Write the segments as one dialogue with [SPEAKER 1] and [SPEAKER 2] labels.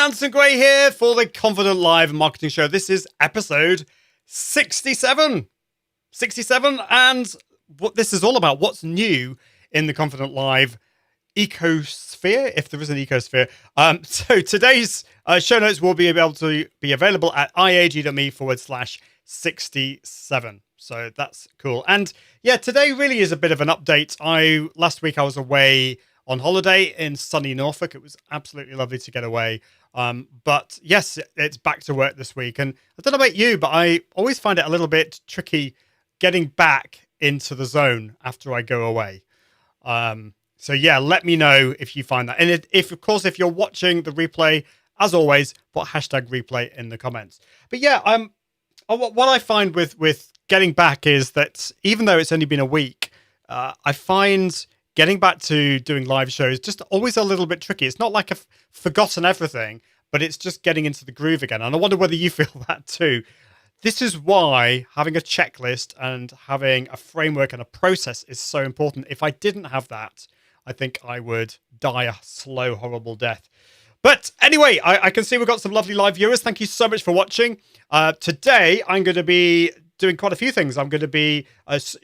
[SPEAKER 1] Anderson Gray here for the Confident Live Marketing Show. This is episode 67. 67, and what this is all about, what's new in the Confident Live ecosphere, if there is an ecosphere. So today's show notes will be able to be available at iag.me/67. So that's cool. And yeah, today really is a bit of an update. Last week I was away on holiday in sunny Norfolk. It was absolutely lovely to get away. But yes, it's back to work this week. And I don't know about you, but I always find it a little bit tricky getting back into the zone after I go away. So yeah, let me know if you find that. And if you're watching the replay, as always, put hashtag replay in the comments. But yeah, what I find with getting back is that even though it's only been a week, I find getting back to doing live shows just always a little bit tricky. It's not like I've forgotten everything, but it's just getting into the groove again. And I wonder whether you feel that too. This is why having a checklist and having a framework and a process is so important. If I didn't have that, I think I would die a slow, horrible death. But anyway, I can see we've got some lovely live viewers. Thank you so much for watching. Today, I'm going to be doing quite a few things. I'm going to be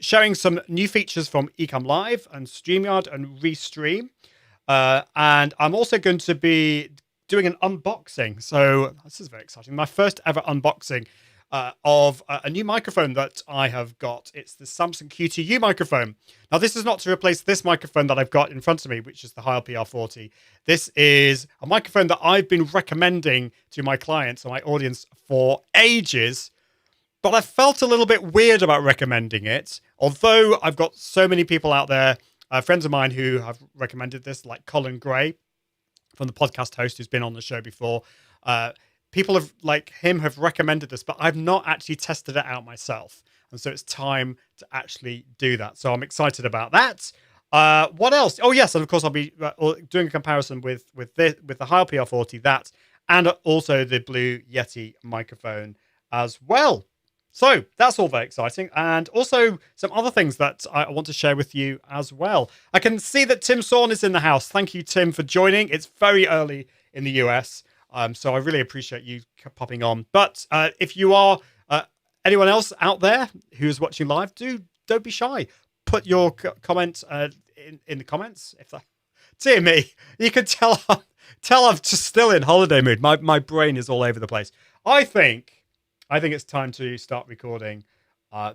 [SPEAKER 1] showing some new features from Ecamm Live and Streamyard and Restream. And I'm also going to be doing an unboxing. So this is very exciting. My first ever unboxing of a new microphone that I have got. It's the Samson Q2U microphone. Now, this is not to replace this microphone that I've got in front of me, which is the Heil PR40. This is a microphone that I've been recommending to my clients and my audience for ages, but I felt a little bit weird about recommending it. Although I've got so many people out there, friends of mine who have recommended this, like Colin Gray from the podcast host who's been on the show before. People have recommended this, but I've not actually tested it out myself. And so it's time to actually do that. So I'm excited about that. What else? Oh, yes. And of course, I'll be doing a comparison with the Heil PR40, that, and also the Blue Yeti microphone as well. So that's all very exciting. And also some other things that I want to share with you as well. I can see that Tim Sorn is in the house. Thank you, Tim, for joining. It's very early in the US. So I really appreciate you popping on. But if you are anyone else out there who's watching live, don't be shy. Put your comment in the comments. Dear me, you can tell I'm just still in holiday mood. My brain is all over the place. I think it's time to start recording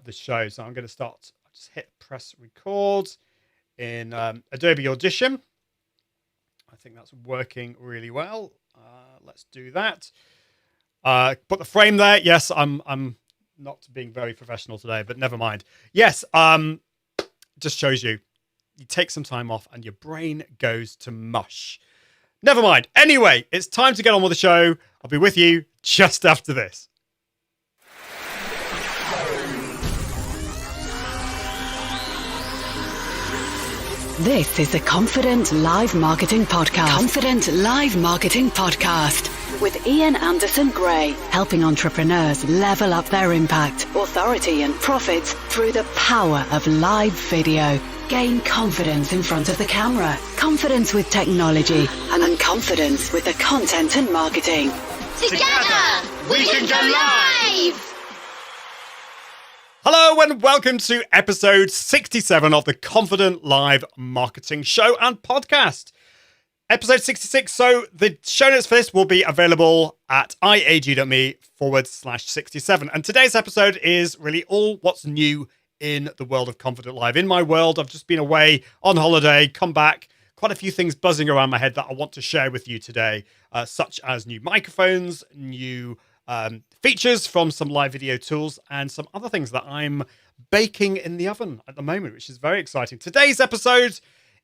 [SPEAKER 1] the show. So I'm going to start. I'll just hit press record in Adobe Audition. I think that's working really well. Let's do that. Put the frame there. Yes, I'm not being very professional today, but never mind. Yes, just shows you take some time off and your brain goes to mush. Never mind. Anyway, it's time to get on with the show. I'll be with you just after this.
[SPEAKER 2] This is the Confident Live Marketing Podcast. Confident Live Marketing Podcast with Ian Anderson Gray, helping entrepreneurs level up their impact, authority, and profits through the power of live video. Gain confidence in front of the camera, confidence with technology, and confidence with the content and marketing.
[SPEAKER 3] Together, we can go live!
[SPEAKER 1] Hello and welcome to episode 67 of the Confident Live Marketing Show and Podcast. Episode 66. So the show notes for this will be available at iag.me/67. And today's episode is really all what's new in the world of Confident Live. In my world, I've just been away on holiday, come back, quite a few things buzzing around my head that I want to share with you today, such as new microphones, new features from some live video tools, and some other things that I'm baking in the oven at the moment, which is very exciting. Today's episode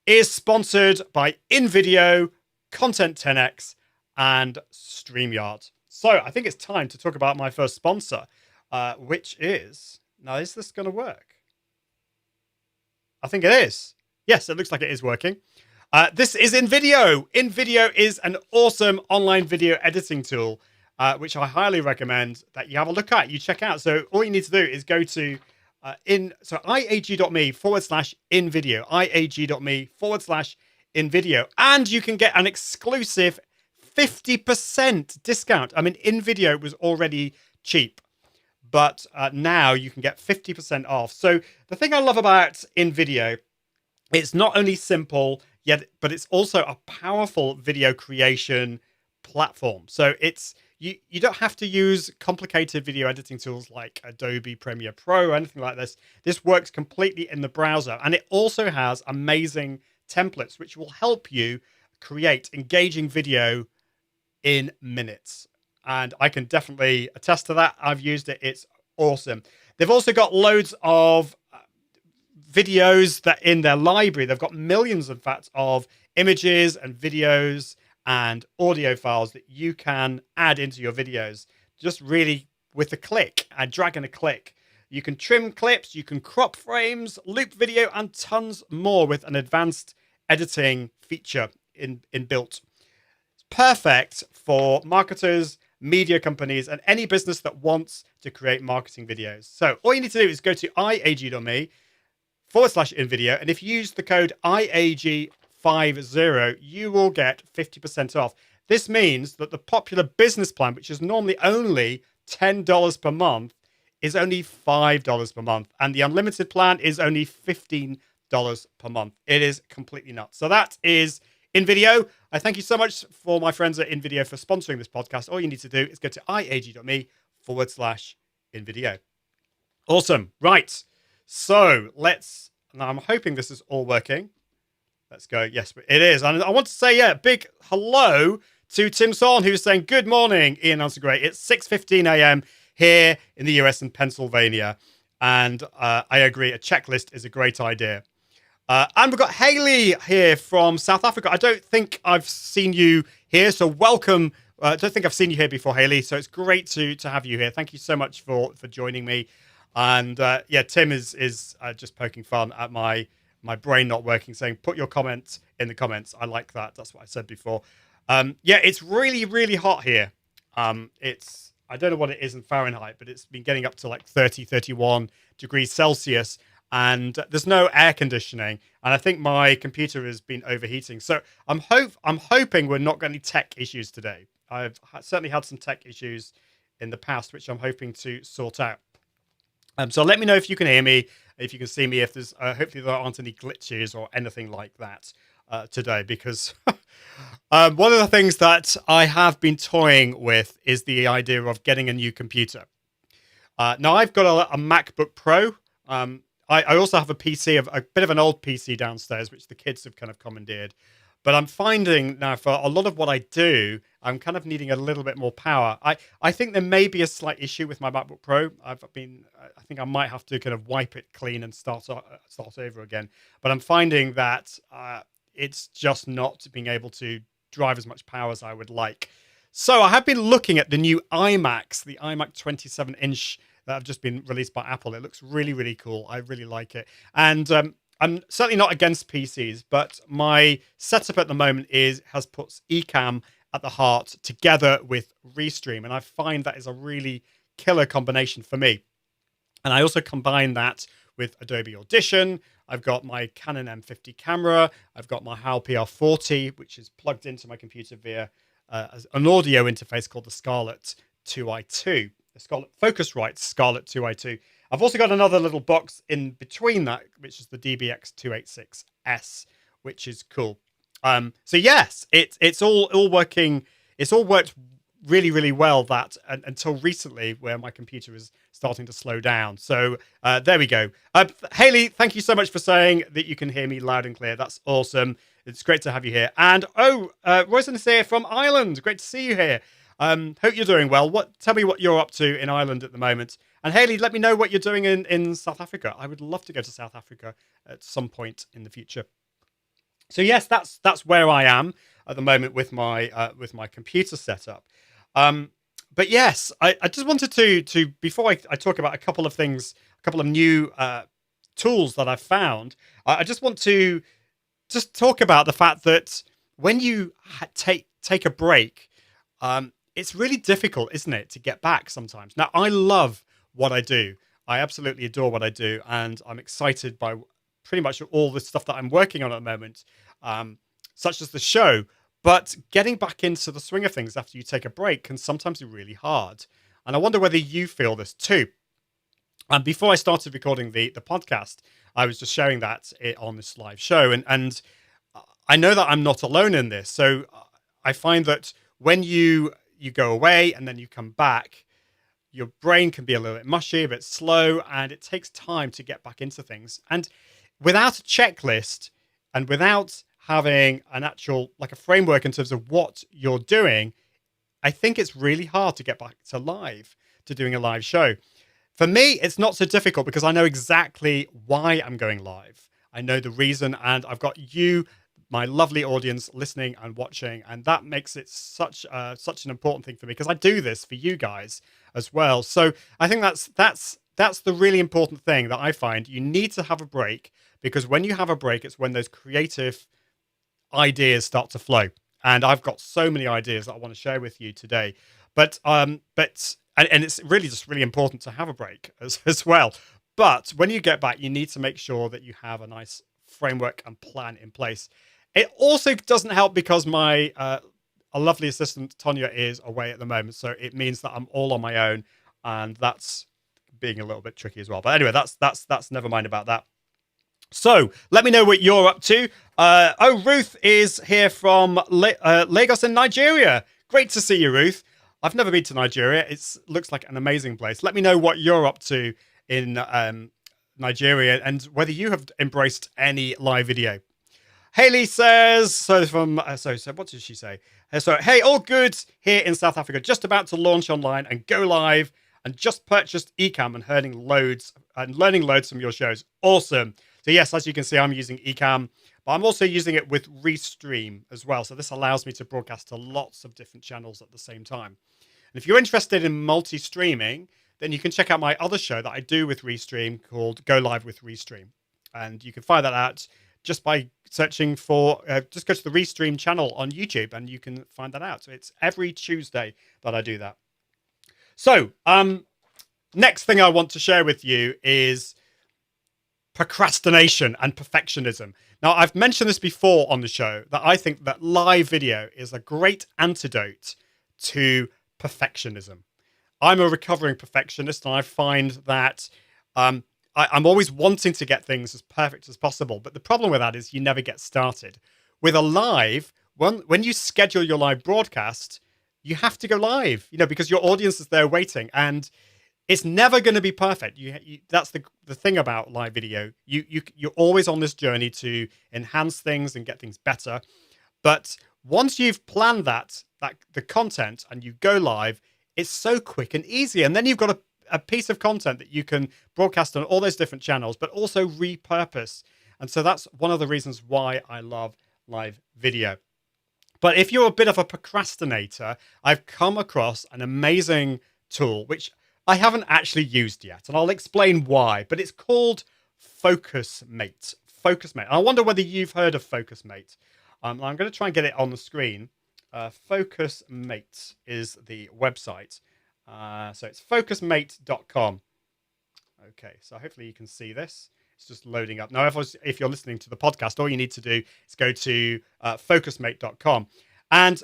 [SPEAKER 1] is sponsored by InVideo, Content 10X, and Streamyard. So I think it's time to talk about my first sponsor, which is... Now, is this going to work? I think it is. Yes, it looks like it is working. This is InVideo. InVideo is an awesome online video editing tool, which I highly recommend that you have a look at, you check out. So all you need to do is go to iag.me/InVideo, iag.me/InVideo, and you can get an exclusive 50% discount. I mean, in video it was already cheap, but now you can get 50% off. So the thing I love about in video, it's not only simple yet, but it's also a powerful video creation platform. So you don't have to use complicated video editing tools like Adobe Premiere Pro or anything like this. This works completely in the browser, and it also has amazing templates which will help you create engaging video in minutes. And I can definitely attest to that. I've used it. It's awesome. They've also got loads of videos that in their library. They've got millions, in fact, of images and videos and audio files that you can add into your videos just really with a click, a drag and a click. You can trim clips, you can crop frames, loop video, and tons more with an advanced editing feature inbuilt. It's perfect for marketers, media companies, and any business that wants to create marketing videos. So all you need to do is go to iag.me/invideo, and if you use the code IAG50, you will get 50% off. This means that the popular business plan, which is normally only $10 per month, is only $5 per month. And the unlimited plan is only $15 per month. It is completely nuts. So that is InVideo. I thank you so much for my friends at InVideo for sponsoring this podcast. All you need to do is go to iag.me/InVideo. Awesome. Right. So now I'm hoping this is all working. Let's go. Yes, it is. And I want to say, big hello to Tim Son, who's saying, good morning, Ian Anson Gray. It's 6:15 a.m. here in the US and Pennsylvania. And I agree, a checklist is a great idea. And we've got Haley here from South Africa. I don't think I've seen you here, so welcome. I don't think I've seen you here before, Haley. So it's great to have you here. Thank you so much for joining me. And Tim is just poking fun at my brain not working, saying, put your comments in the comments. I like that. That's what I said before. It's really, really hot here. I don't know what it is in Fahrenheit, but it's been getting up to like 30, 31 degrees Celsius. And there's no air conditioning. And I think my computer has been overheating. So I'm hoping we're not got any tech issues today. I've certainly had some tech issues in the past, which I'm hoping to sort out. So let me know if you can hear me, if you can see me, if there's hopefully there aren't any glitches or anything like that today, because one of the things that I have been toying with is the idea of getting a new computer. Now I've got a MacBook Pro. I also have a PC, a bit of an old PC downstairs, which the kids have kind of commandeered. But I'm finding now for a lot of what I do, I'm kind of needing a little bit more power. I think there may be a slight issue with my MacBook Pro. I think I might have to kind of wipe it clean and start over again. But I'm finding that it's just not being able to drive as much power as I would like. So I have been looking at the new iMacs, the iMac 27-inch that have just been released by Apple. It looks really, really cool. I really like it. And I'm certainly not against PCs, but my setup at the moment has put Ecamm at the heart together with Restream. And I find that is a really killer combination for me. And I also combine that with Adobe Audition. I've got my Canon M50 camera. I've got my Heil PR40, which is plugged into my computer via an audio interface called the Scarlett 2i2. The Scarlett Focusrite Scarlett 2i2. I've also got another little box in between that, which is the DBX286S, which is cool. So yes, it's all working. It's all worked really, really well until recently, where my computer is starting to slow down. So there we go. Haley, thank you so much for saying that you can hear me loud and clear. That's awesome. It's great to have you here. And Royce here from Ireland. Great to see you here. Hope you're doing well. Tell me what you're up to in Ireland at the moment. And Haley, let me know what you're doing in South Africa. I would love to go to South Africa at some point in the future. So yes, that's where I am at the moment with my computer setup. But yes, I just wanted to before I talk about a couple of things, a couple of new tools that I've found. I just want to just talk about the fact that when you take a break, it's really difficult, isn't it, to get back sometimes. Now, I love what I do. I absolutely adore what I do, and I'm excited by pretty much all the stuff that I'm working on at the moment, such as the show. But getting back into the swing of things after you take a break can sometimes be really hard. And I wonder whether you feel this too. And before I started recording the podcast, I was just sharing that on this live show. And I know that I'm not alone in this. So I find that when you go away and then you come back, your brain can be a little bit mushy, a bit slow, and it takes time to get back into things. And without a checklist and without having an actual, like a framework in terms of what you're doing, I think it's really hard to get back to doing a live show. For me, it's not so difficult because I know exactly why I'm going live. I know the reason, and I've got you, my lovely audience, listening and watching, and that makes it such an important thing for me because I do this for you guys as well. So I think that's the really important thing that I find. You need to have a break, because when you have a break, it's when those creative ideas start to flow. And I've got so many ideas that I want to share with you today. And it's really just really important to have a break as well. But when you get back, you need to make sure that you have a nice framework and plan in place. It also doesn't help because my a lovely assistant, Tonya, is away at the moment. So it means that I'm all on my own. And that's being a little bit tricky as well. But anyway, that's never mind about that. So let me know what you're up to. Ruth is here from Lagos in Nigeria. Great to see you, Ruth. I've never been to Nigeria. It looks like an amazing place. Let me know what you're up to in Nigeria and whether you have embraced any live video. Haley says, what did she say? So, hey, all good here in South Africa. Just about to launch online and go live, and just purchased Ecamm and learning loads from your shows. Awesome. So yes, as you can see, I'm using Ecamm, but I'm also using it with Restream as well. So this allows me to broadcast to lots of different channels at the same time. And if you're interested in multi-streaming, then you can check out my other show that I do with Restream called Go Live with Restream. And you can find that out just by searching for, just go to the Restream channel on YouTube and you can find that out. So it's every Tuesday that I do that. So next thing I want to share with you is procrastination and perfectionism. Now, I've mentioned this before on the show, that I think that live video is a great antidote to perfectionism. I'm a recovering perfectionist, and I find that I'm always wanting to get things as perfect as possible. But the problem with that is you never get started. With a live, when you schedule your live broadcast, you have to go live, because your audience is there waiting, and it's never going to be perfect. That's the thing about live video. You're always on this journey to enhance things and get things better. But once you've planned that the content and you go live, it's so quick and easy. And then you've got a piece of content that you can broadcast on all those different channels, but also repurpose. And so that's one of the reasons why I love live video. But if you're a bit of a procrastinator, I've come across an amazing tool, which I haven't actually used yet, and I'll explain why, but it's called FocusMate. FocusMate. I wonder whether you've heard of FocusMate. I'm going to try and get it on the screen. FocusMate is the website. So it's focusmate.com. Okay, so hopefully you can see this. It's just loading up. Now, if you're listening to the podcast, all you need to do is go to focusmate.com. And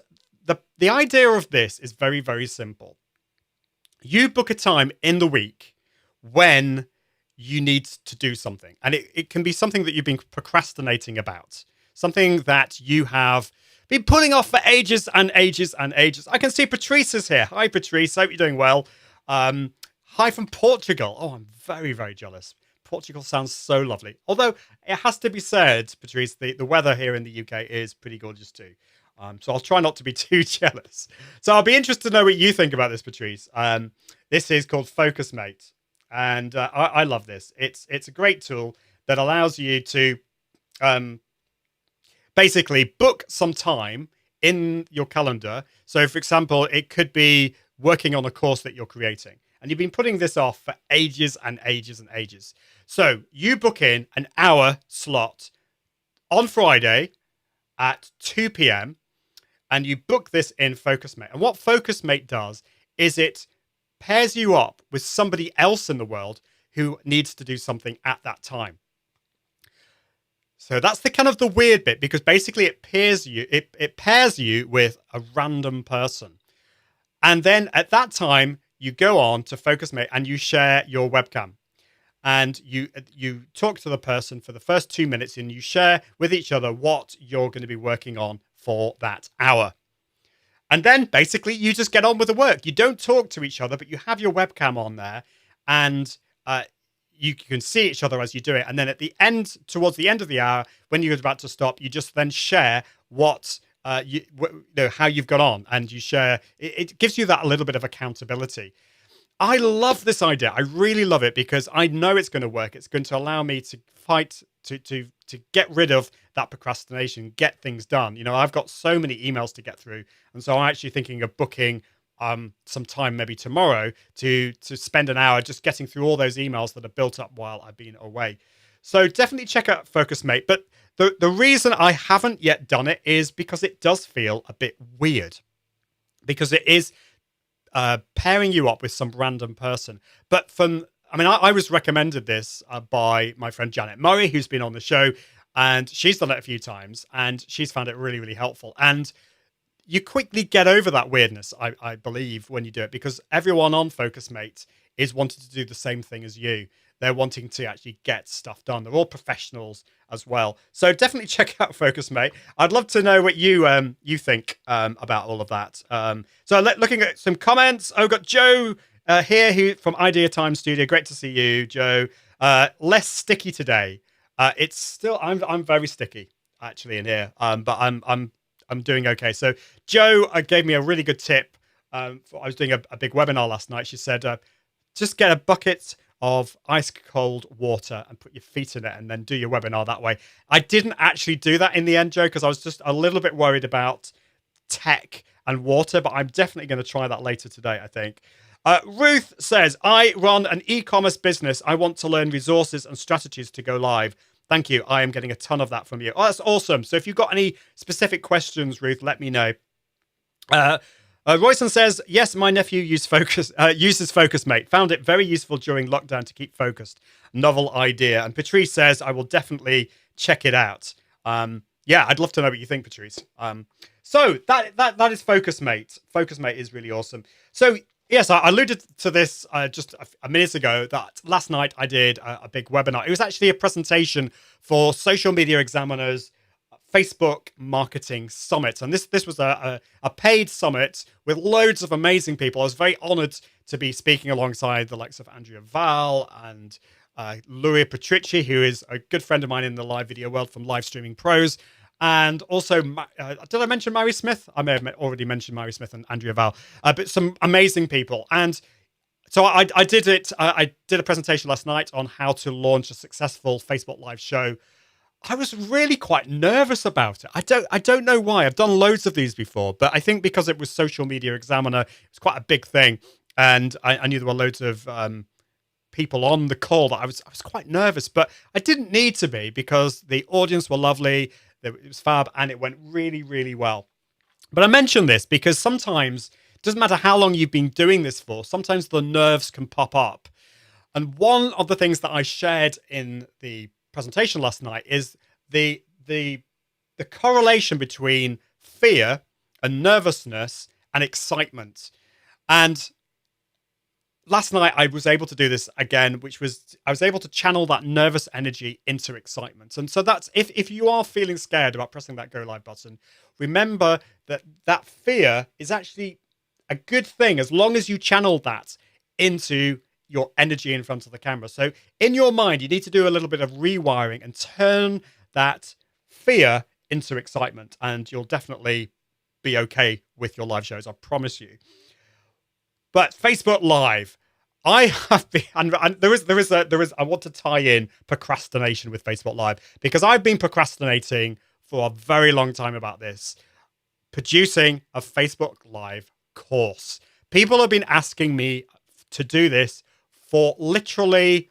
[SPEAKER 1] the idea of this is very, very simple. You book a time in the week when you need to do something. And it can be something that you've been procrastinating about. Something that you have been putting off for ages and ages and ages. I can see Patrice is here. Hi, Patrice. Hope you're doing well. Hi from Portugal. Oh, I'm very, very jealous. Portugal sounds so lovely. Although it has to be said, Patrice, the weather here in the UK is pretty gorgeous too. So I'll try not to be too jealous. So I'll be interested to know what you think about this, Patrice. This is called FocusMate. And I love this. It's a great tool that allows you to basically book some time in your calendar. So, for example, it could be working on a course that you're creating. And you've been putting this off for ages and ages and ages. So you book in an hour slot on Friday at 2 p.m. and you book this in FocusMate. And what FocusMate does is it pairs you up with somebody else in the world who needs to do something at that time. So that's the kind of the weird bit, because basically it pairs you with a random person. And then at that time, you go on to FocusMate and you share your webcam. And you talk to the person for the first 2 minutes and you share with each other what you're going to be working on for that hour. And then basically you just get on with the work. You don't talk to each other, but you have your webcam on there, and you can see each other as you do it. And then at the end, towards the end of the hour, when you're about to stop, you just then share what how you've got on, and you share. It gives you that a little bit of accountability. I love this idea. I really love it because I know it's going to work. It's going to allow me to fight to get rid of that procrastination, get things done. You know, I've got so many emails to get through, and so I'm actually thinking of booking some time maybe tomorrow to spend an hour just getting through all those emails that are built up while I've been away. So definitely check out FocusMate. But the reason I haven't yet done it is because it does feel a bit weird, because it is pairing you up with some random person. But I was recommended this by my friend Janet Murray, who's been on the show, and she's done it a few times, and she's found it really, really helpful. And you quickly get over that weirdness, I believe, when you do it, because everyone on FocusMate is wanting to do the same thing as you. They're wanting to actually get stuff done. They're all professionals as well. So definitely check out FocusMate. I'd love to know what you think about all of that. So looking at some comments, I've got Joe here, who from Idea Time Studio. Great to see you, Joe. Less sticky today. It's still I'm very sticky actually in here, but I'm doing okay. So Joe gave me a really good tip. I was doing a big webinar last night. She said, just get a bucket of ice cold water and put your feet in it and then do your webinar that way. I didn't actually do that in the end, Joe, because I was just a little bit worried about tech and water, but I'm definitely going to try that later today, I think. Ruth says, I run an e-commerce business. I want to learn resources and strategies to go live. Thank you. I am getting a ton of that from you. Oh, that's awesome. So if you've got any specific questions, Ruth, let me know. Royson says, yes, my nephew uses FocusMate. Found it very useful during lockdown to keep focused. Novel idea. And Patrice says, I will definitely check it out. Yeah, I'd love to know what you think, Patrice. So that is FocusMate. FocusMate is really awesome. So yes, I alluded to this just a minute ago, that last night I did a big webinar. It was actually a presentation for Social Media Examiner's Facebook Marketing Summit. And this was a paid summit with loads of amazing people. I was very honored to be speaking alongside the likes of Andrea Val and Luria Patrici, who is a good friend of mine in the live video world from Live Streaming Pros. And also, did I mention Mary Smith? I may have already mentioned Mary Smith and Andrea Val, but some amazing people. And so I did it. I did a presentation last night on how to launch a successful Facebook Live show. I was really quite nervous about it. I don't know why. I've done loads of these before, but I think because it was Social Media Examiner, it was quite a big thing, and I knew there were loads of people on the call that I was quite nervous, but I didn't need to be, because the audience were lovely. It was fab, and it went really, really well. But I mention this because sometimes it doesn't matter how long you've been doing this for. Sometimes the nerves can pop up, and one of the things that I shared in the presentation last night is the correlation between fear and nervousness and excitement. And last night I was able to do this again, which was I was able to channel that nervous energy into excitement. And so that's if you are feeling scared about pressing that go live button, remember that fear is actually a good thing as long as you channel that into your energy in front of the camera. So in your mind, you need to do a little bit of rewiring and turn that fear into excitement, and you'll definitely be okay with your live shows, I promise you. But Facebook Live, I have been, and there is I want to tie in procrastination with Facebook Live, because I've been procrastinating for a very long time about this, producing a Facebook Live course. People have been asking me to do this for literally,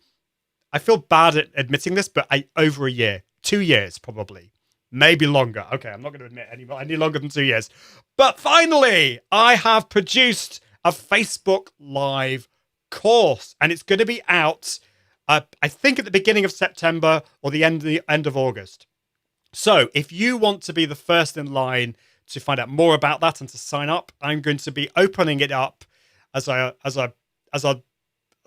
[SPEAKER 1] I feel bad at admitting this, but over a year, 2 years probably, maybe longer. Okay, I'm not going to admit any longer than 2 years. But finally, I have produced a Facebook Live course, and it's going to be out, I think, at the beginning of September or the end of August. So if you want to be the first in line to find out more about that and to sign up, I'm going to be opening it up as a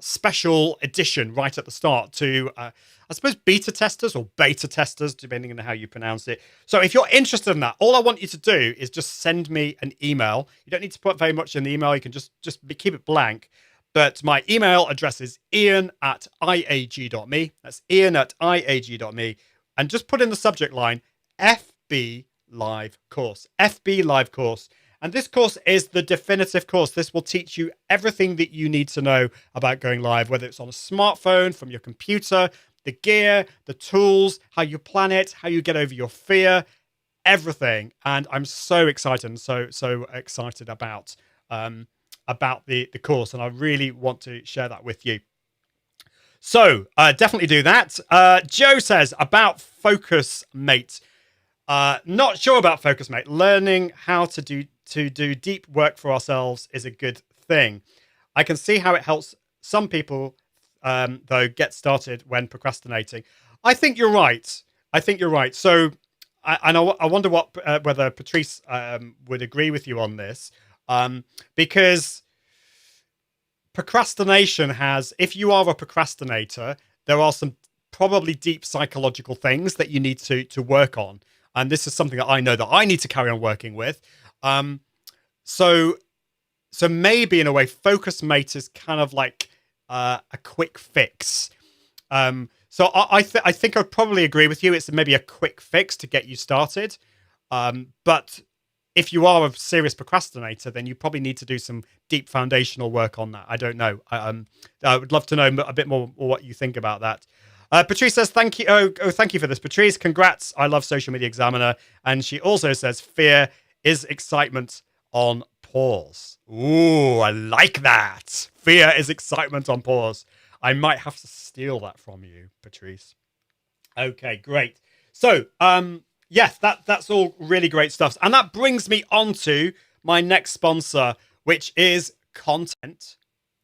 [SPEAKER 1] special edition right at the start to, I suppose, beta testers or beta testers, depending on how you pronounce it. So if you're interested in that, all I want you to do is just send me an email. You don't need to put very much in the email. You can just keep it blank. But my email address is ian@iag.me. That's ian@iag.me. And just put in the subject line, FB Live Course. FB Live Course. And this course is the definitive course. This will teach you everything that you need to know about going live, whether it's on a smartphone, from your computer, the gear, the tools, how you plan it, how you get over your fear, everything. And I'm so excited and so excited about the course. And I really want to share that with you. So definitely do that. Joe says about Focus Mate. Not sure about Focus Mate. Learning how to do deep work for ourselves is a good thing. I can see how it helps some people, though, get started when procrastinating. I think you're right. So, I wonder whether Patrice would agree with you on this, because procrastination has, if you are a procrastinator, there are some probably deep psychological things that you need to work on. And this is something that I know that I need to carry on working with. So maybe in a way, Focus Mate is kind of like a quick fix. So I think I'd probably agree with you. It's maybe a quick fix to get you started. But if you are a serious procrastinator, then you probably need to do some deep foundational work on that. I don't know. I would love to know a bit more what you think about that. Patrice says, thank you. Oh, thank you for this, Patrice. Congrats. I love Social Media Examiner. And she also says, fear is excitement on pause. Ooh, I like that. Fear is excitement on pause. I might have to steal that from you, Patrice. Okay, great. So, yes, that's all really great stuff. And that brings me on to my next sponsor, which is Content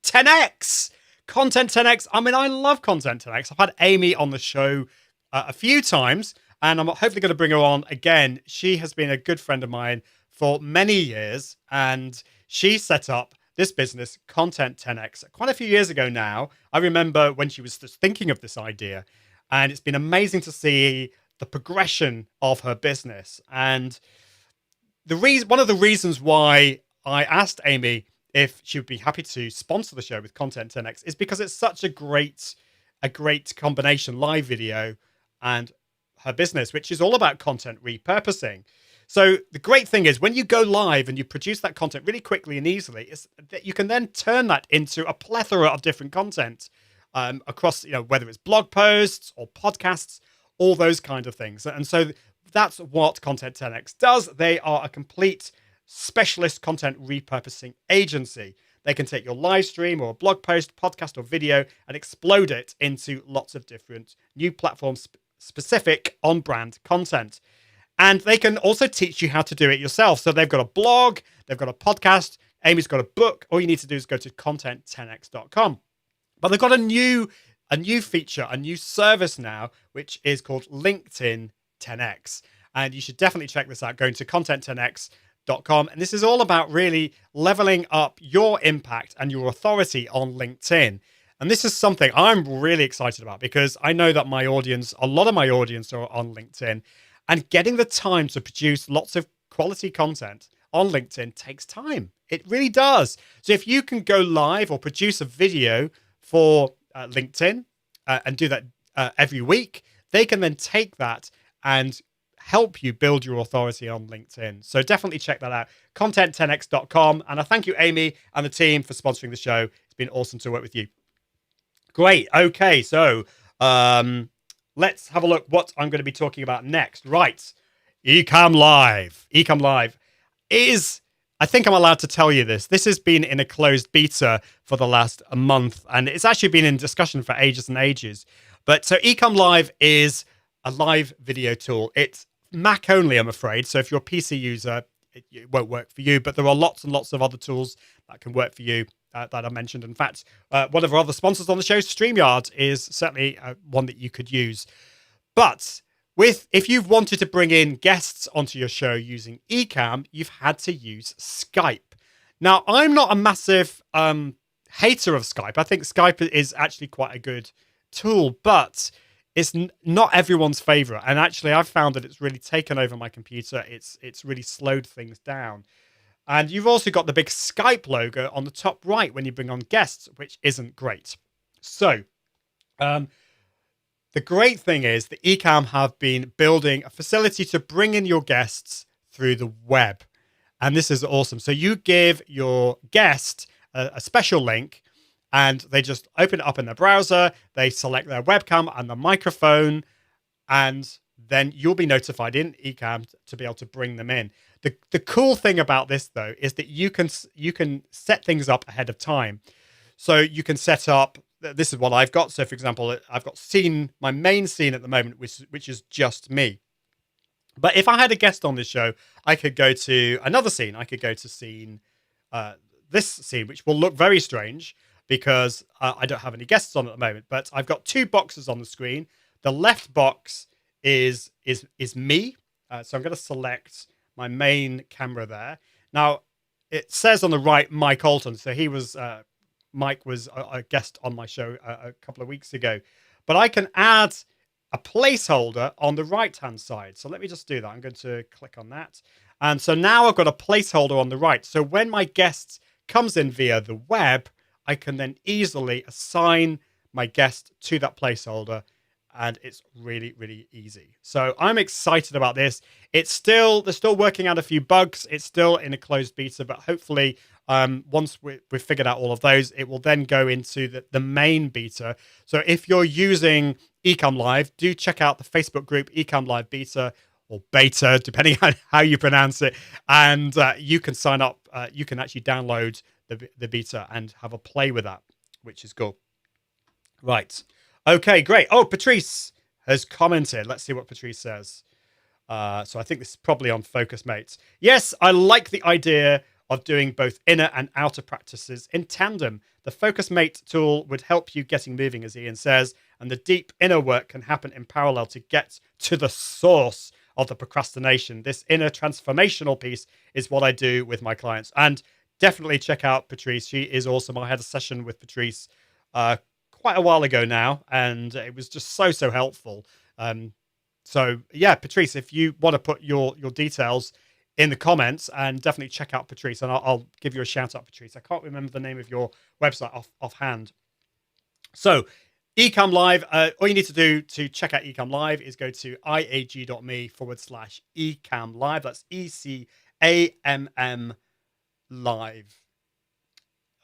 [SPEAKER 1] 10x. Content 10x. I mean, I love Content 10x. I've had Amy on the show a few times, and I'm hopefully going to bring her on again. She has been a good friend of mine for many years, and she set up this business, Content 10x, quite a few years ago now. I remember when she was just thinking of this idea, and it's been amazing to see the progression of her business. And one of the reasons why I asked Amy if she would be happy to sponsor the show with Content 10x is because it's such a great combination, live video and her business, which is all about content repurposing. So the great thing is when you go live and you produce that content really quickly and easily, is that you can then turn that into a plethora of different content across, whether it's blog posts or podcasts, all those kind of things. And so that's what Content 10x does. They are a complete specialist content repurposing agency. They can take your live stream or a blog post, podcast or video and explode it into lots of different new platforms specific on brand content. And they can also teach you how to do it yourself. So they've got a blog, they've got a podcast, Amy's got a book. All you need to do is go to content10x.com. But they've got a new feature, a new service now, which is called LinkedIn 10x. And you should definitely check this out, going to content10x.com. And this is all about really leveling up your impact and your authority on LinkedIn. And this is something I'm really excited about because I know that a lot of my audience are on LinkedIn, and getting the time to produce lots of quality content on LinkedIn takes time. It really does. So if you can go live or produce a video for LinkedIn and do that every week, they can then take that and help you build your authority on LinkedIn. So definitely check that out, content10x.com. And I thank you, Amy, and the team for sponsoring the show. It's been awesome to work with you. Great. Okay, so let's have a look what I'm going to be talking about next. Right. Ecamm Live. Ecamm Live is, I think I'm allowed to tell you this. This has been in a closed beta for the last month, and it's actually been in discussion for ages and ages. But so Ecamm Live is a live video tool. It's Mac only, I'm afraid. So if you're a PC user, it won't work for you. But there are lots and lots of other tools that can work for you that I mentioned. In fact, one of our other sponsors on the show, Streamyard, is certainly one that you could use. But If you've wanted to bring in guests onto your show using Ecamm, you've had to use Skype. Now, I'm not a massive hater of Skype. I think Skype is actually quite a good tool, but it's not everyone's favorite. And actually, I've found that it's really taken over my computer. It's really slowed things down. And you've also got the big Skype logo on the top right when you bring on guests, which isn't great. So, the great thing is that Ecamm have been building a facility to bring in your guests through the web. And this is awesome. So you give your guest a special link and they just open it up in their browser. They select their webcam and the microphone, and then you'll be notified in Ecamm to be able to bring them in. The cool thing about this, though, is that you can set things up ahead of time. So you can set up, this is what I've got. So, for example, I've got my main scene at the moment, which is just me. But if I had a guest on this show, I could go to another scene. I could go to this scene, which will look very strange because I don't have any guests on at the moment. But I've got two boxes on the screen. The left box is me. So I'm going to select my main camera there. Now, it says on the right, Mike Alton. So Mike was a guest on my show a couple of weeks ago. But I can add a placeholder on the right-hand side. So let me just do that. I'm going to click on that. And so now I've got a placeholder on the right. So when my guest comes in via the web, I can then easily assign my guest to that placeholder. And it's really, really easy. So I'm excited about this. They're still working out a few bugs. It's still in a closed beta, but hopefully once we've figured out all of those, it will then go into the main beta. So if you're using Ecamm Live, do check out the Facebook group Ecamm Live Beta, or Beta, depending on how you pronounce it. And you can sign up. You can actually download the beta and have a play with that, which is cool. Right. Okay, great. Oh, Patrice has commented. Let's see what Patrice says. So I think this is probably on Focus Mates. Yes, I like the idea of doing both inner and outer practices in tandem. The Focus Mate tool would help you getting moving, as Ian says, and the deep inner work can happen in parallel to get to the source of the procrastination. This inner transformational piece is what I do with my clients. And definitely check out Patrice. She is awesome. I had a session with Patrice quite a while ago now, and it was just so helpful. So yeah, Patrice, if you want to put your details in the comments, and definitely check out Patrice, and I'll give you a shout out, Patrice. I can't remember the name of your website offhand. So Ecamm Live, all you need to do to check out Ecamm Live is go to iag.me/Ecamm Live. That's ECAMM Live.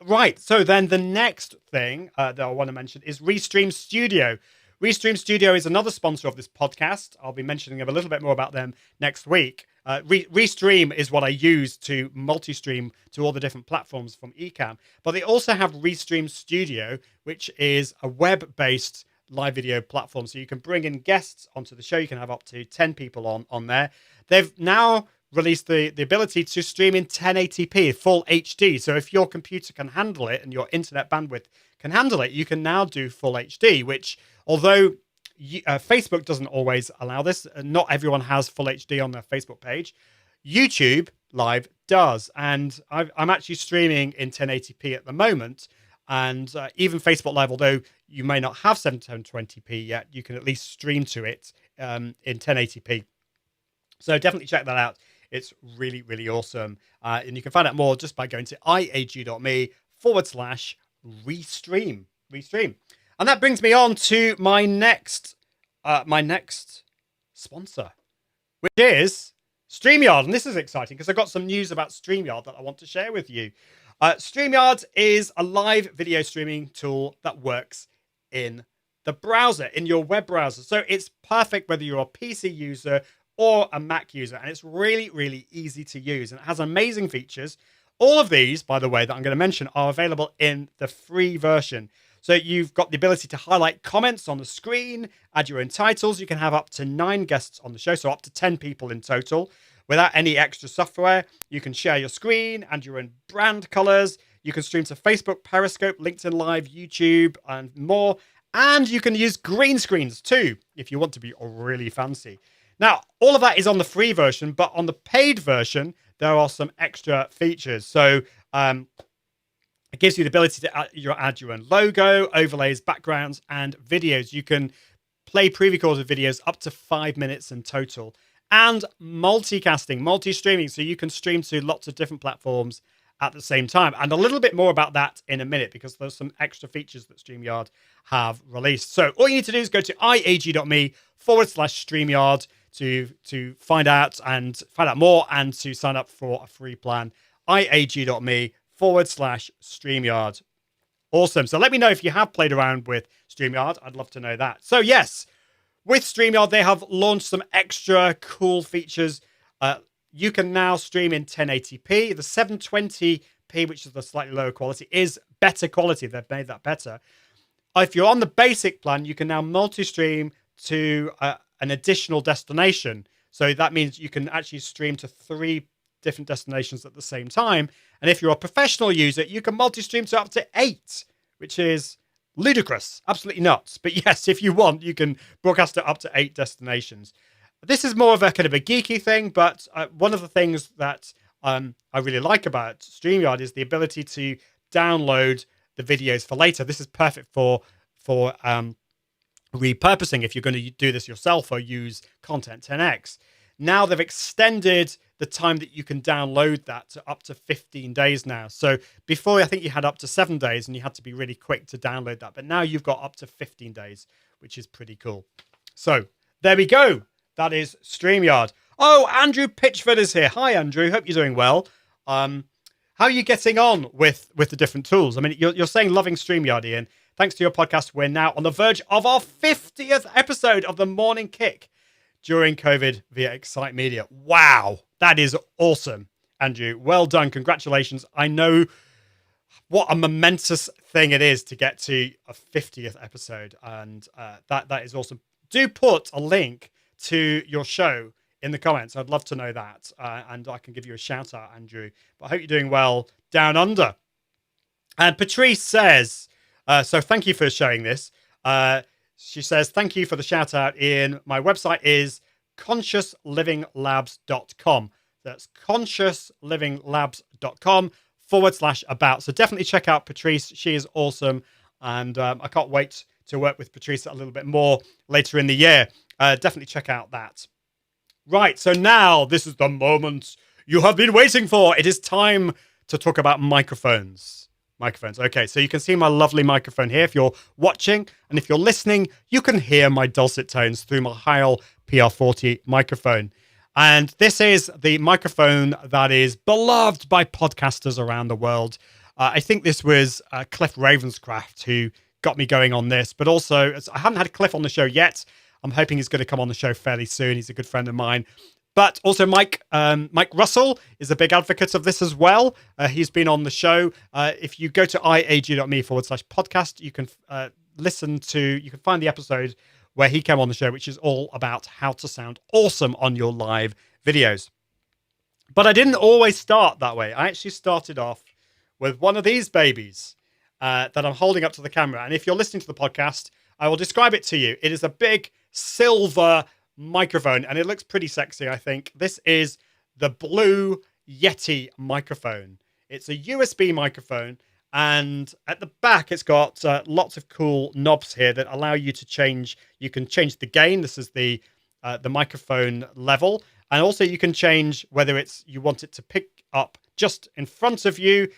[SPEAKER 1] Right, so then the next thing that I want to mention is Restream Studio. Restream Studio is another sponsor of this podcast. I'll be mentioning a little bit more about them next week. Restream is what I use to multi-stream to all the different platforms from Ecamm. But they also have Restream Studio, which is a web-based live video platform. So you can bring in guests onto the show. You can have up to 10 people on there. They've now released the ability to stream in 1080p, full HD. So if your computer can handle it and your internet bandwidth can handle it, you can now do full HD, which, although Facebook doesn't always allow this, not everyone has full HD on their Facebook page, YouTube Live does. And I'm actually streaming in 1080p at the moment. And even Facebook Live, although you may not have 720p yet, you can at least stream to it in 1080p. So definitely check that out. It's really, really awesome. And you can find out more just by going to iag.me/restream. And that brings me on to my next sponsor, which is Streamyard. And this is exciting because I've got some news about Streamyard that I want to share with you. Streamyard is a live video streaming tool that works in the browser, in your web browser. So it's perfect whether you're a PC user or a Mac user, and it's really, really easy to use, and it has amazing features. All of these, by the way, that I'm going to mention are available in the free version. So you've got the ability to highlight comments on the screen, add your own titles. You can have up to 9 guests on the show, so up to 10 people in total. Without any extra software, you can share your screen and your own brand colors. You can stream to Facebook, Periscope, LinkedIn Live, YouTube, and more. And you can use green screens too, if you want to be really fancy. Now, all of that is on the free version, but on the paid version, there are some extra features. So it gives you the ability to add your own logo, overlays, backgrounds, and videos. You can play pre-recorded videos up to 5 minutes in total. And multicasting, multi-streaming, so you can stream to lots of different platforms at the same time. And a little bit more about that in a minute, because there's some extra features that Streamyard have released. So all you need to do is go to iag.me/StreamYard to find out more and to sign up for a free plan. iag.me/StreamYard. Awesome. So let me know if you have played around with Streamyard. I'd love to know that. So yes, with Streamyard, they have launched some extra cool features. You can now stream in 1080p. The 720p, which is the slightly lower quality, is better quality. They've made that better. If you're on the basic plan, you can now multi-stream to an additional destination. So that means you can actually stream to 3 different destinations at the same time. And if you're a professional user, you can multi-stream to up to 8, which is ludicrous, absolutely nuts. But yes, if you want, you can broadcast it up to 8 destinations. This is more of a kind of a geeky thing, but one of the things that I really like about StreamYard is the ability to download the videos for later. This is perfect for repurposing if you're going to do this yourself or use Content 10x. Now they've extended the time that you can download that to up to 15 days now. So before, I think you had up to 7 days and you had to be really quick to download that. But now you've got up to 15 days, which is pretty cool. So there we go. That is StreamYard. Oh, Andrew Pitchford is here. Hi, Andrew. Hope you're doing well. How are you getting on with the different tools? I mean, you're saying loving StreamYard, Ian. Thanks to your podcast, we're now on the verge of our 50th episode of The Morning Kick during COVID via Excite Media. Wow, that is awesome, Andrew. Well done. Congratulations. I know what a momentous thing it is to get to a 50th episode, and that is awesome. Do put a link to your show in the comments. I'd love to know that, and I can give you a shout out, Andrew. But I hope you're doing well down under. And Patrice says, so thank you for sharing this. She says, thank you for the shout out, Ian. My website is consciousliving.labs.com. That's consciousliving.labs.com/about. So definitely check out Patrice. She is awesome. And I can't wait to work with Patrice a little bit more later in the year. Definitely check out that. Right, so now this is the moment you have been waiting for. It is time to talk about microphones. Okay, so you can see my lovely microphone here if you're watching, and if you're listening, you can hear my dulcet tones through my Heil PR40 microphone. And this is the microphone that is beloved by podcasters around the world. I think this was Cliff Ravenscraft who got me going on this, but also I haven't had Cliff on the show yet. I'm hoping he's going to come on the show fairly soon. He's a good friend of mine. But also Mike Russell is a big advocate of this as well. He's been on the show. If you go to iag.me/podcast, you can you can find the episode where he came on the show, which is all about how to sound awesome on your live videos. But I didn't always start that way. I actually started off with one of these babies that I'm holding up to the camera. And if you're listening to the podcast, I will describe it to you. It is a big silver microphone, and it looks pretty sexy, I think. This is the blue Yeti microphone. It's a USB microphone, and at the back, it's got lots of cool knobs here that allow you to change. You can change the gain. This is the microphone level, and also you can change whether you want it to pick up just in front of you,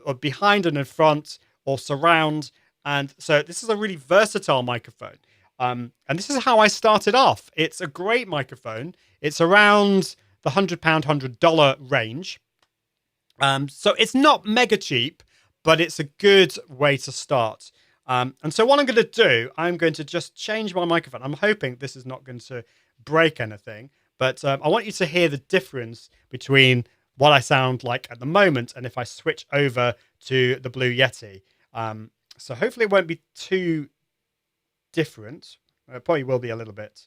[SPEAKER 1] or behind and in front, or surround. And so this is a really versatile microphone. And this is how I started off. It's a great microphone. It's around the £100, $100 range. So it's not mega cheap, but it's a good way to start. And so what I'm going to do, I'm going to just change my microphone. I'm hoping this is not going to break anything, but I want you to hear the difference between what I sound like at the moment and if I switch over to the Blue Yeti. So hopefully it won't be too different. It probably will be a little bit.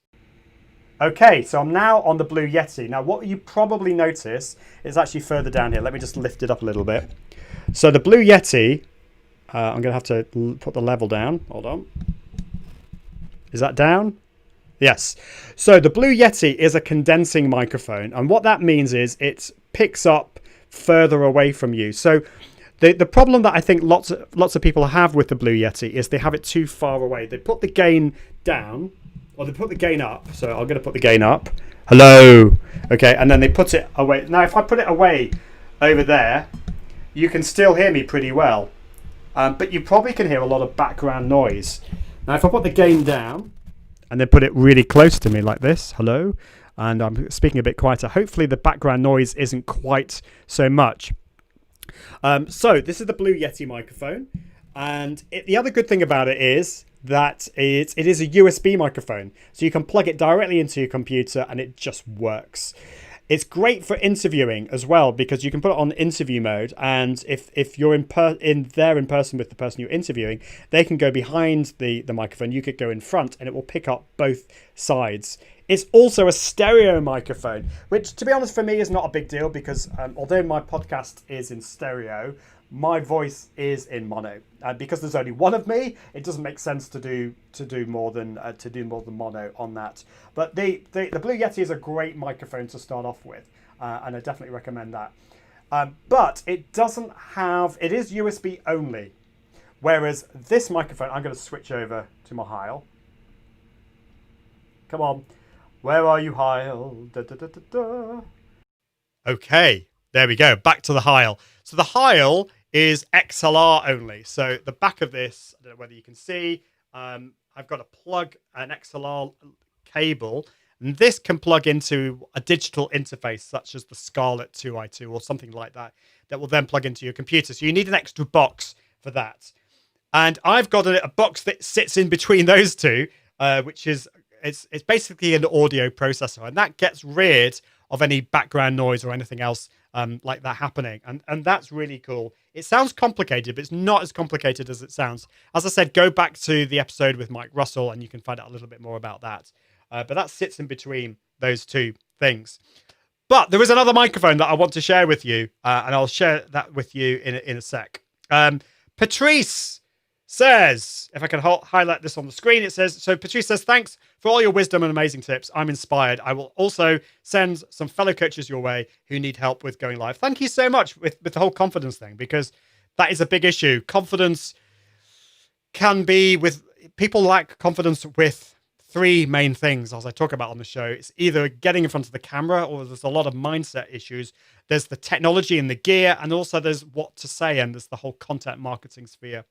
[SPEAKER 1] Okay, so I'm now on the Blue Yeti. Now what you probably notice is actually further down here. Let me just lift it up a little bit. So the Blue Yeti, I'm going to have to put the level down. Hold on. Is that down? Yes. So the Blue Yeti is a condensing microphone. And what that means is it picks up further away from you. So the problem that I think lots of people have with the Blue Yeti is they have it too far away. They put the gain down, or they put the gain up. So I'm going to put the gain up. Hello. Okay. And then they put it away. Now, if I put it away over there, you can still hear me pretty well. But you probably can hear a lot of background noise. Now, if I put the gain down and then put it really close to me like this, hello, and I'm speaking a bit quieter, hopefully the background noise isn't quite so much. So this is the Blue Yeti microphone, and the other good thing about it is that it is a USB microphone, so you can plug it directly into your computer and it just works. It's great for interviewing as well, because you can put it on interview mode, and if you're in person with the person you're interviewing, they can go behind the microphone, you could go in front, and it will pick up both sides. It's also a stereo microphone, which, to be honest, for me is not a big deal, because although my podcast is in stereo, my voice is in mono. Because there's only one of me, it doesn't make sense to do more than mono on that. But the Blue Yeti is a great microphone to start off with, and I definitely recommend that. But it is USB only, whereas this microphone, I'm going to switch over to my Heil. Come on, where are you, Heil? Da, da, da, da, da. Okay, there we go. Back to the Heil. So the Heil is XLR only. So the back of this, I don't know whether you can see, I've got an XLR cable, and this can plug into a digital interface such as the Scarlett 2i2 or something like that will then plug into your computer. So you need an extra box for that. And I've got a box that sits in between those two, which is it's basically an audio processor, and that gets rid of any background noise or anything else like that happening. And that's really cool. It sounds complicated, but it's not as complicated as it sounds. As I said, go back to the episode with Mike Russell and you can find out a little bit more about that. But that sits in between those two things. But there is another microphone that I want to share with you, and I'll share that with you in a sec. Patrice says, if I can highlight this on the screen, it says, so Patrice says, thanks for all your wisdom and amazing tips. I'm inspired. I will also send some fellow coaches your way who need help with going live. Thank you so much with the whole confidence thing, because that is a big issue. Confidence can be with people lack confidence with three main things, as I talk about on the show. It's either getting in front of the camera, or there's a lot of mindset issues. There's the technology and the gear, and also there's what to say, and there's the whole content marketing sphere.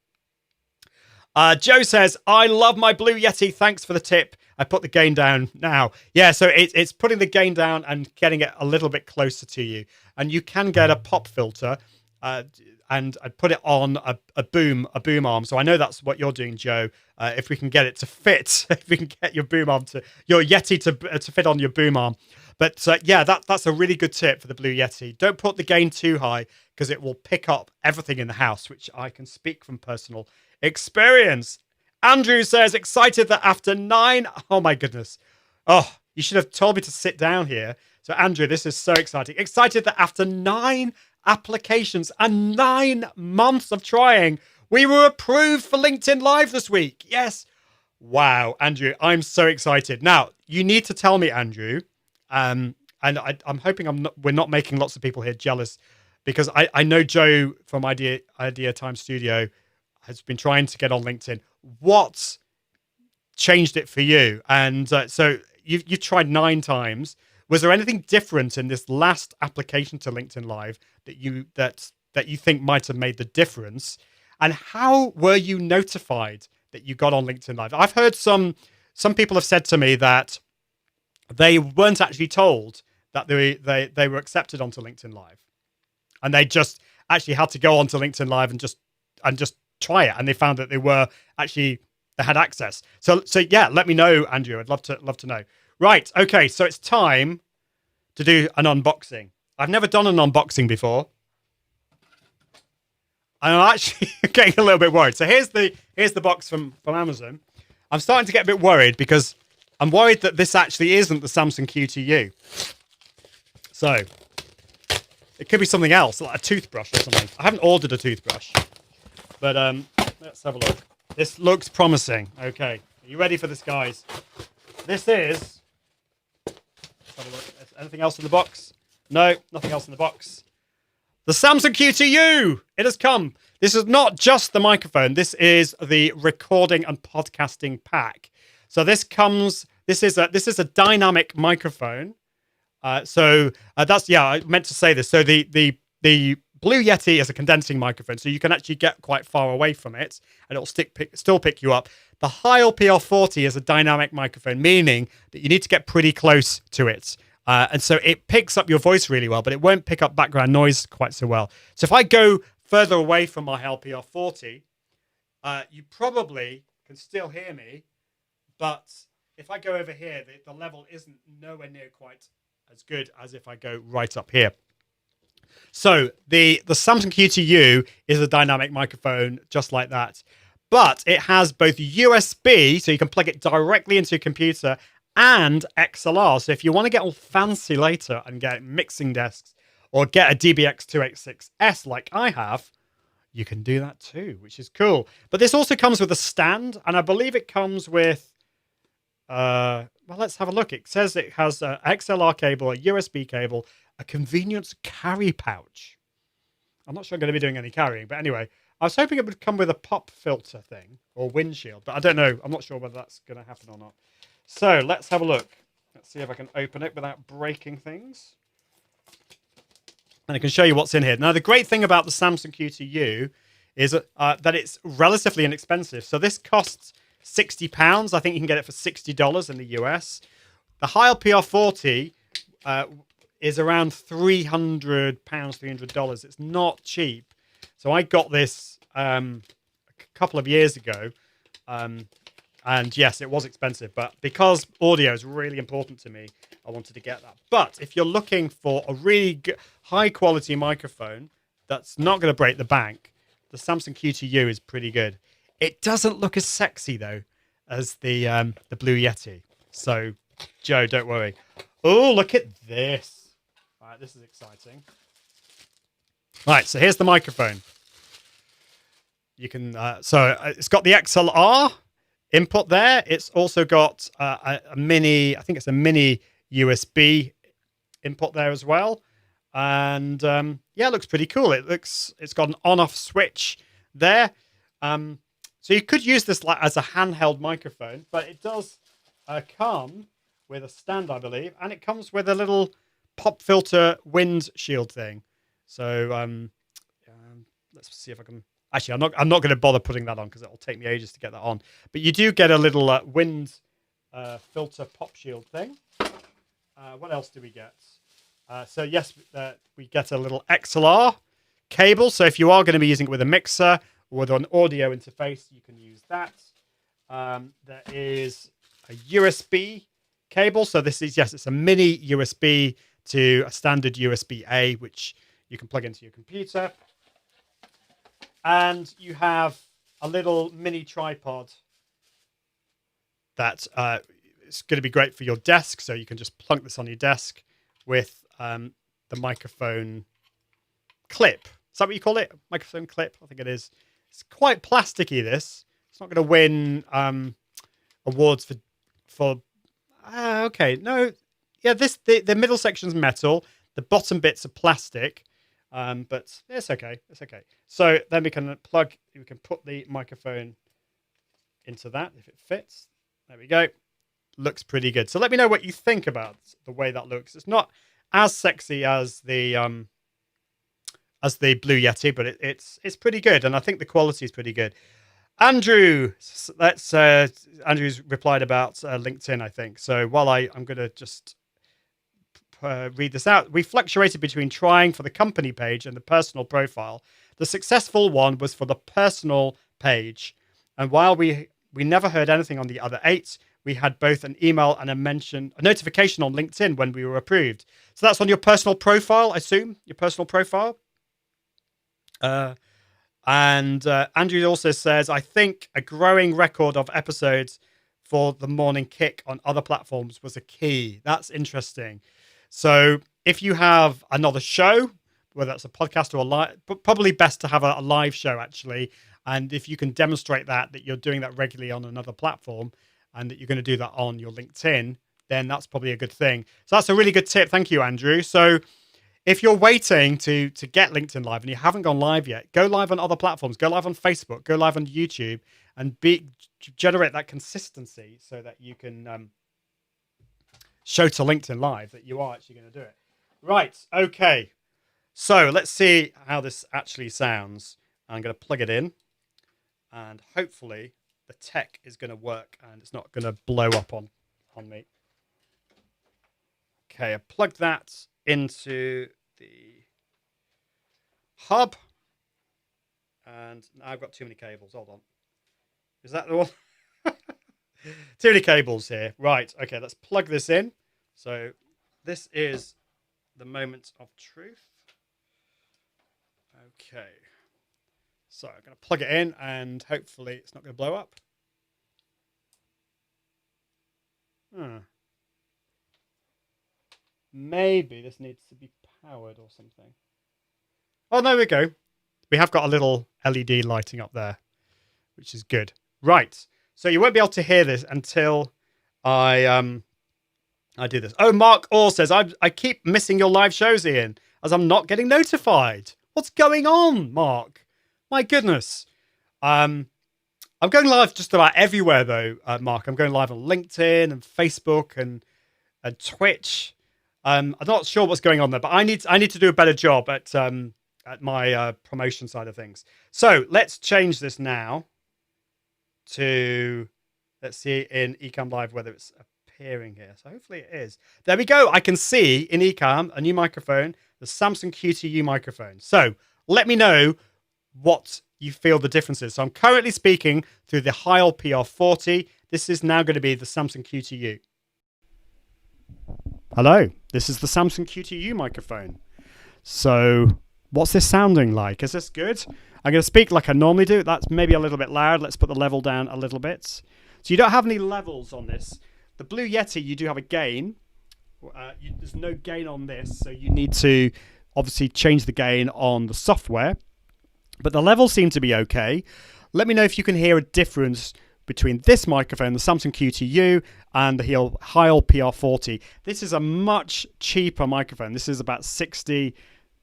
[SPEAKER 1] Joe says, I love my Blue Yeti. Thanks for the tip. I put the gain down now. Yeah, so it's putting the gain down and getting it a little bit closer to you. And you can get a pop filter, and I put it on a boom arm. So I know that's what you're doing, Joe. If we can get it to fit, if we can get your boom arm your Yeti to fit on your boom arm. But yeah, that's a really good tip for the Blue Yeti. Don't put the gain too high, because it will pick up everything in the house, which I can speak from personal experience. Andrew says, excited that after 9... Oh, my goodness. Oh, you should have told me to sit down here. So, Andrew, this is so exciting. Excited that after 9 applications and 9 months of trying, we were approved for LinkedIn Live this week. Yes. Wow, Andrew, I'm so excited. Now, you need to tell me, Andrew, and I'm hoping we're not making lots of people here jealous, because I know Joe from Idea Time Studio has been trying to get on LinkedIn. What changed it for you? And so you've tried 9 times. Was there anything different in this last application to LinkedIn Live that you think might have made the difference? And how were you notified that you got on LinkedIn Live? I've heard some people have said to me that they weren't actually told that they were accepted onto LinkedIn Live, and they just actually had to go onto LinkedIn Live and just try it, and they found that they had access. So yeah, let me know, Andrew. I'd love to know. Right, okay, so it's time to do an unboxing. I've never done an unboxing before, and I'm actually getting a little bit worried. So here's the box from Amazon. I'm starting to get a bit worried, because I'm worried that this actually isn't the Samson Q2U. So it could be something else, like a toothbrush or something. I haven't ordered a toothbrush, but let's have a look. This looks promising. Okay, Are you ready for this, guys? This is... Let's have a look. Is anything else in the box? No, nothing else in the box. The Samson Q2U! It has come. This is not just the microphone. This is the recording and podcasting pack. So this is a dynamic microphone. That's I meant to say this. So the Blue Yeti is a condensing microphone, so you can actually get quite far away from it, and it'll still pick you up. The Heil PR40 is a dynamic microphone, meaning that you need to get pretty close to it. And so it picks up your voice really well, but it won't pick up background noise quite so well. So if I go further away from my Heil PR40, you probably can still hear me, but if I go over here, the level isn't nowhere near quite as good as if I go right up here. So the Samson Q2U is a dynamic microphone just like that, but it has both USB, so you can plug it directly into your computer, and XLR. So if you want to get all fancy later and get mixing desks or get a DBX286S like I have, you can do that too, which is cool. But this also comes with a stand, and I believe it comes with, well, let's have a look. It says it has an XLR cable, a USB cable, a convenience carry pouch. I'm not sure I'm going to be doing any carrying, but anyway, I was hoping it would come with a pop filter thing or windshield, but I don't know. I'm not sure whether that's going to happen or not. So let's have a look. Let's see if I can open it without breaking things. And I can show you what's in here. Now, the great thing about the Samson Q2U is that it's relatively inexpensive. So this costs £60. I think you can get it for $60 in the US. The Heil PR40 is around £300, $300. It's not cheap. So I got this a couple of years ago. And yes, it was expensive, but because audio is really important to me, I wanted to get that. But if you're looking for a really high quality microphone that's not going to break the bank, the Samson Q2U is pretty good. It doesn't look as sexy though as the Blue Yeti. So, Joe, don't worry. Oh, look at this! All right, this is exciting. Right, so here's the microphone. You can it's got the XLR input there. It's also got a mini, I think it's a mini USB input there as well. And yeah, it looks pretty cool. It's got an on-off switch there. So you could use this like as a handheld microphone, but it does come with a stand, I believe, and it comes with a little pop filter windshield thing. So let's see if I can. Actually, I'm not going to bother putting that on because it'll take me ages to get that on. But you do get a little wind filter pop shield thing. What else do we get? So yes, we get a little XLR cable. So if you are going to be using it with a mixer or with an audio interface, you can use that. There is a USB cable. So this is, yes, it's a mini USB to a standard USB-A, which you can plug into your computer. And you have a little mini tripod that is going to be great for your desk. So you can just plunk this on your desk with the microphone clip. Is that what you call it? Microphone clip? I think it is. It's quite plasticky, this. It's not going to win awards for okay. No. Yeah, the middle section's metal. The bottom bits are plastic. But it's okay. It's okay. So then we can put the microphone into that if it fits. There we go. Looks pretty good. So let me know what you think about the way that looks. It's not as sexy as the Blue Yeti, but it's pretty good, and I think the quality is pretty good. Andrew, Andrew's replied about LinkedIn, I think. So while I'm going to just read this out. We fluctuated between trying for the company page and the personal profile. The successful one was for the personal page. And while we never heard anything on the other 8, we had both an email and a notification on LinkedIn when we were approved. So that's on your personal profile, I assume, your personal profile. And Andrew also says, I think a growing record of episodes for the morning kick on other platforms was a key. That's interesting. So if you have another show, whether that's a podcast or a live, but probably best to have a live show actually. And if you can demonstrate that you're doing that regularly on another platform, and that you're going to do that on your LinkedIn, then that's probably a good thing. So that's a really good tip. Thank you, Andrew. So if you're waiting to get LinkedIn live and you haven't gone live yet, go live on other platforms, go live on Facebook, go live on YouTube, and generate that consistency so that you can show to LinkedIn Live that you are actually going to do it. Right. Okay. So let's see how this actually sounds. I'm going to plug it in, and hopefully the tech is going to work and it's not going to blow up on me. Okay, I plugged that into the hub, and now I've got too many cables. Hold on. Is that the one? Too many cables here. Right. Okay, let's plug this in. So this is the moment of truth. Okay. So I'm going to plug it in and hopefully it's not going to blow up. Maybe this needs to be powered or something. Oh, there we go. We have got a little LED lighting up there, which is good. Right. So you won't be able to hear this until I do this. Oh, Mark Orr says, I keep missing your live shows, Ian, as I'm not getting notified. What's going on, Mark? My goodness. I'm going live just about everywhere, though, Mark. I'm going live on LinkedIn and Facebook and Twitch. I'm not sure what's going on there, but I need to do a better job at my promotion side of things. So let's change this now to, let's see in Ecamm Live whether it's appearing here. So hopefully it is. There we go. I can see in Ecamm a new microphone, the Samson Q2U microphone. So let me know what you feel the difference is. So I'm currently speaking through the Heil PR40. This is now going to be the Samson Q2U. Hello, this is the Samson Q2U microphone. So what's this sounding like? Is this good? I'm going to speak like I normally do. That's maybe a little bit loud. Let's put the level down a little bit. So you don't have any levels on this. The Blue Yeti, you do have a gain. There's no gain on this, so you need to obviously change the gain on the software. But the levels seem to be okay. Let me know if you can hear a difference between this microphone, the Samson Q2U, and the Heil PR40. This is a much cheaper microphone. This is about 60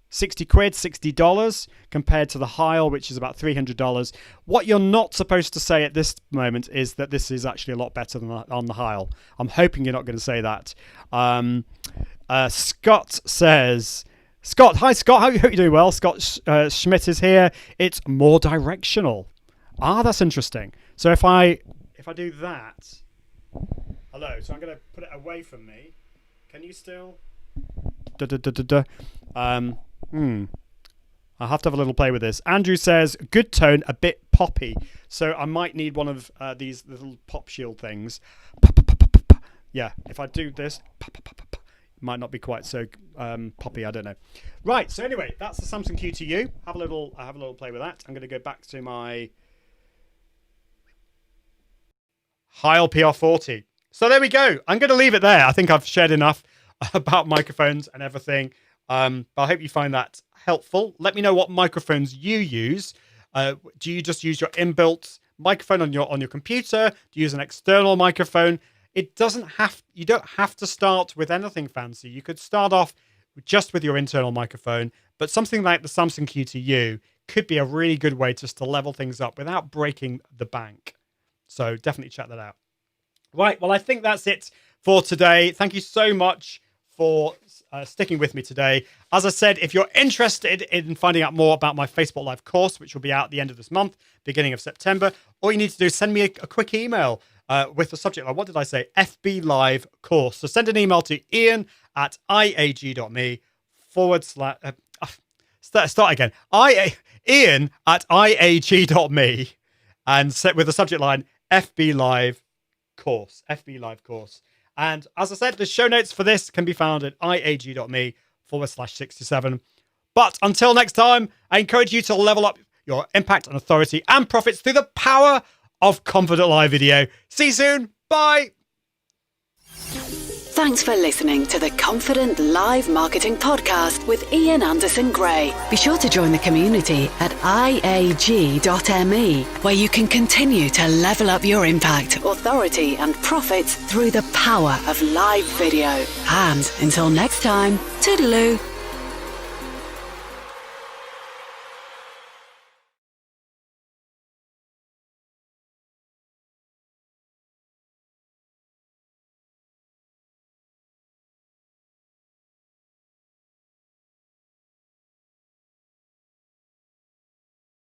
[SPEAKER 1] quid, $60 compared to the Heil, which is about $300. What you're not supposed to say at this moment is that this is actually a lot better than on the Heil. I'm hoping you're not going to say that. Scott says, hi Scott, hope you're doing well. Scott Schmidt is here. It's more directional. That's interesting. So if I do that, hello. So I'm going to put it away from me. Can you still? I'll have to have a little play with this. Andrew says, good tone, a bit poppy. So I might need one of these little pop shield things. Yeah, if I do this, it might not be quite so poppy. I don't know. Right. So anyway, that's the Samson Q2U. Have a little play with that. I'm going to go back to my Heil PR40. So there we go. I'm going to leave it there. I think I've shared enough about microphones and everything. But I hope you find that helpful. Let me know what microphones you use. Do you just use your inbuilt microphone on your computer? Do you use an external microphone? You don't have to start with anything fancy. You could start off just with your internal microphone, but something like the Samson Q2U could be a really good way just to level things up without breaking the bank. So definitely check that out. Right, well, I think that's it for today. Thank you so much for sticking with me today. As I said, if you're interested in finding out more about my Facebook Live course, which will be out at the end of this month, beginning of September, all you need to do is send me a quick email with the subject line. What did I say? FB Live course. So send an email to ian@iag.me start again. Ian@iag.me and set with the subject line FB Live course. FB Live course. And as I said, the show notes for this can be found at iag.me/67. But until next time, I encourage you to level up your impact and authority and profits through the power of Confident Live Video. See you soon. Bye.
[SPEAKER 2] Thanks for listening to the Confident Live Marketing Podcast with Ian Anderson Gray. Be sure to join the community at iag.me, where you can continue to level up your impact, authority, and profits through the power of live video. And until next time, toodaloo.